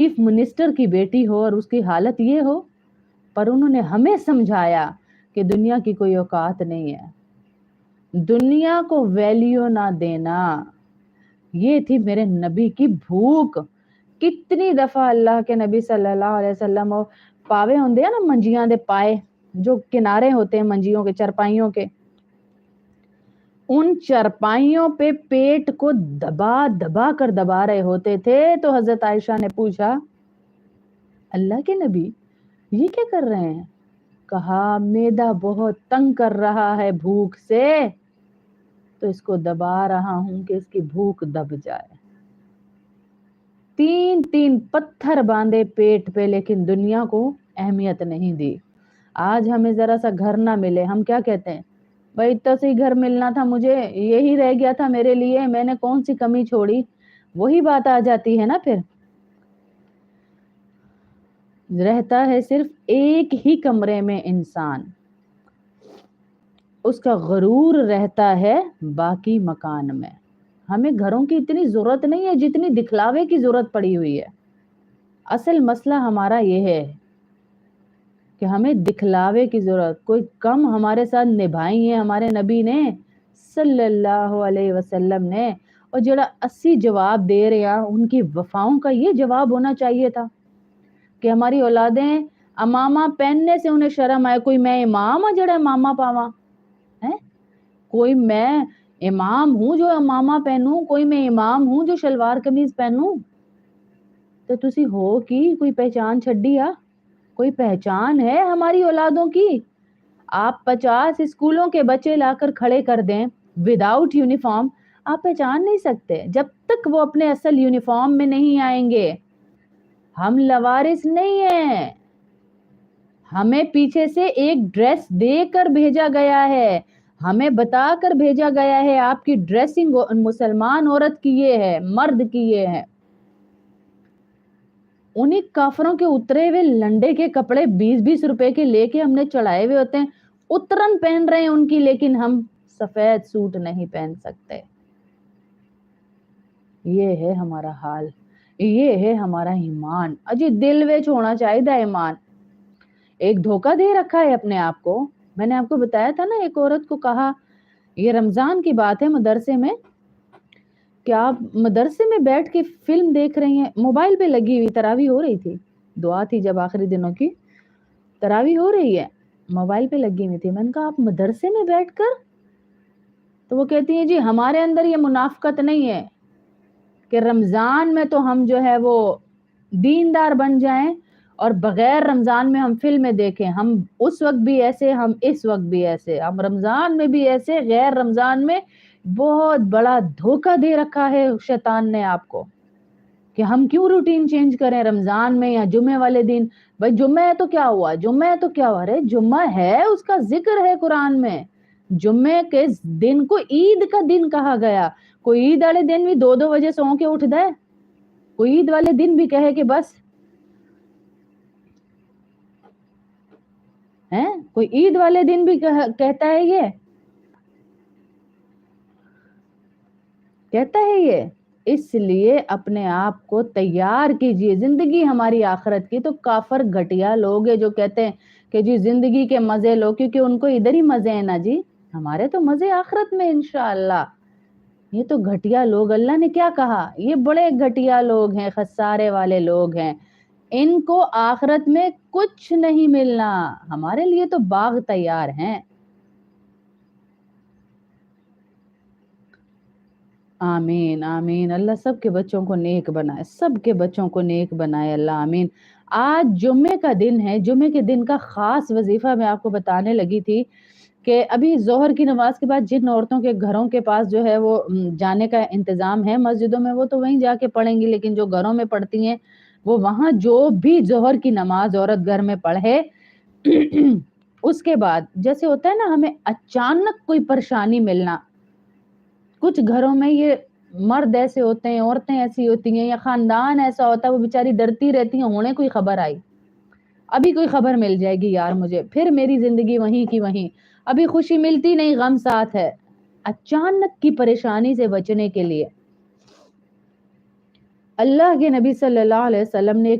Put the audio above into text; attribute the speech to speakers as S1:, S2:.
S1: Chief minister की बेटी हो और उसकी हालत ये हो, पर उन्होंने हमें समझाया कि दुनिया की कोई औकात नहीं है, दुनिया को वैल्यू ना देना। ये थी मेरे नबी की भूख। कितनी दफा अल्लाह के नबी सल्लल्लाहु अलैहि वसल्लम और पावे होंदे हैं ना मंजियां दे पाए, जो किनारे होते हैं मंजियों के, चरपाइयों के, उन चरपाइयों पे पेट को दबा दबा कर दबा रहे होते थे। तो हजरत आयशा ने पूछा, अल्लाह के नबी ये क्या कर रहे हैं? कहा, मैदा बहुत तंग कर रहा है भूख से, तो इसको दबा रहा हूं कि इसकी भूख दब जाए। 3 पत्थर बांधे पेट पे, लेकिन दुनिया को अहमियत नहीं दी। आज हमें जरा सा घर ना मिले, हम क्या कहते हैं, भाई इतना से ही घर मिलना था मुझे, यही रह गया था मेरे लिए, मैंने कौन सी कमी छोड़ी। वही बात आ जाती है ना। फिर रहता है सिर्फ एक ही कमरे में इंसान, उसका गरूर रहता है बाकी मकान में। हमें घरों की इतनी जरूरत नहीं है जितनी दिखलावे की जरूरत पड़ी हुई है। असल मसला हमारा ये है कि हमें दिखलावे की जरूरत, कोई कम हमारे साथ निभाई है हमारे नबी ने सल्लल्लाहु अलैहि वसल्लम ने, और जरा 80 जवाब दे रहे हैं, उनकी वफाओं का ये जवाब होना चाहिए था कि हमारी औलादें अमामा पहनने से उन्हें शर्म आए। कोई मैं इमाम आ जड़ा मामा पावा है, कोई मैं इमाम हूं जो अमामा पहनूं, कोई मैं इमाम हूं जो शलवार कमीज पहनूं। तो तुसी हो कि कोई पहचान छड्डी आ? कोई पहचान है हमारी औलादों की? आप 50 स्कूलों के बच्चे लाकर खड़े कर दें विदाउट यूनिफॉर्म, आप पहचान नहीं सकते जब तक वो अपने असल यूनिफॉर्म में नहीं आएंगे। हम लवारिस नहीं है, हमें पीछे से एक ड्रेस देकर भेजा गया है, हमें बताकर भेजा गया है आपकी ड्रेसिंग मुसलमान औरत की ये है, मर्द की ये है। उन्हीं काफरों के उतरे हुए लंडे के कपड़े 20-20 रुपए के लेके हमने चढ़ाए हुए होते हैं, उतरन पहन रहे हैं उनकी, लेकिन हम सफेद सूट नहीं पहन सकते। ये है हमारा हाल, ये है हमारा ईमान। अजी दिल विच होना चाहिए ईमान। एक धोखा दे रखा है अपने आप को। मैंने आपको बताया था ना, एक औरत को कहा, ये रमजान की बात है, मदरसे में, क्या आप मदरसे में बैठ के फिल्म देख रही हैं, मोबाइल पे लगी हुई, तरावी हो रही थी, दुआ थी जब आखिरी दिनों की, तरावी हो रही है, मोबाइल पे लगी हुई थी। मैंने कहा आप मदरसे में बैठकर? तो वो कहती है जी हमारे अंदर ये मुनाफकत नहीं है कि रमजान में तो हम जो है वो दीनदार बन जाएं और बगैर रमजान में हम फिल्में देखें। हम उस वक्त भी ऐसे, हम इस वक्त भी ऐसे, हम रमजान में भी ऐसे, गैर रमजान में। बहुत बड़ा धोखा दे रखा है शैतान ने आपको कि हम क्यों रूटीन चेंज करें रमजान में या जुम्मे वाले दिन। भाई जुम्मे है तो क्या हुआ, जुम्मे है तो क्या हुआ, अरे जुम्मा है, उसका जिक्र है कुरान में। जुम्मे के दिन को ईद का दिन कहा गया। कोई ईद वाले दिन भी 2-2 बजे सो के उठदा है? कोई ईद वाले दिन भी कहे कि बस है, कोई ईद वाले दिन भी कहता है ये, कहता है ये। इसलिए अपने आप को तैयार कीजिए, जिंदगी हमारी आखिरत की। तो काफर घटिया लोग हैं जो कहते हैं कि जी जिंदगी के मजे लो, क्योंकि उनको इधर ही मजे हैं ना जी, हमारे तो मजे आखिरत में इंशाअल्लाह। ये तो घटिया लोग, अल्लाह ने क्या कहा, ये बड़े घटिया लोग हैं, खसारे वाले लोग हैं, इनको आखिरत में कुछ नहीं मिलना। हमारे लिए तो बाग तैयार हैं। आमीन आमीन। अल्लाह सबके बच्चों को नेक बनाए, सबके बच्चों को नेक बनाए अल्लाह, आमीन। आज जुम्मे का दिन है। जुम्मे के दिन का खास वजीफा मैं आपको बताने लगी थी कि अभी जोहर की नमाज के बाद जिन औरतों के घरों के पास जो है वो जाने का इंतजाम है मस्जिदों में, वो तो वहीं जाके पढ़ेंगी, लेकिन जो घरों में पढ़ती हैं वो वहां जो भी जोहर की नमाज औरत घर में पढ़े उसके बाद जैसे होता है ना, हमें अचानक कोई परेशानी मिलना। कुछ घरों में ये मर्द ऐसे होते हैं, औरतें ऐसी होती हैं, या खानदान ऐसा होता है, वो बेचारी डरती रहती हैं, होने कोई खबर आई, अभी कोई खबर मिल जाएगी यार मुझे, फिर मेरी जिंदगी वहीं की वहीं, अभी खुशी मिलती नहीं, गम साथ है। अचानक की परेशानी से बचने के लिए اللہ کے نبی صلی اللہ علیہ وسلم نے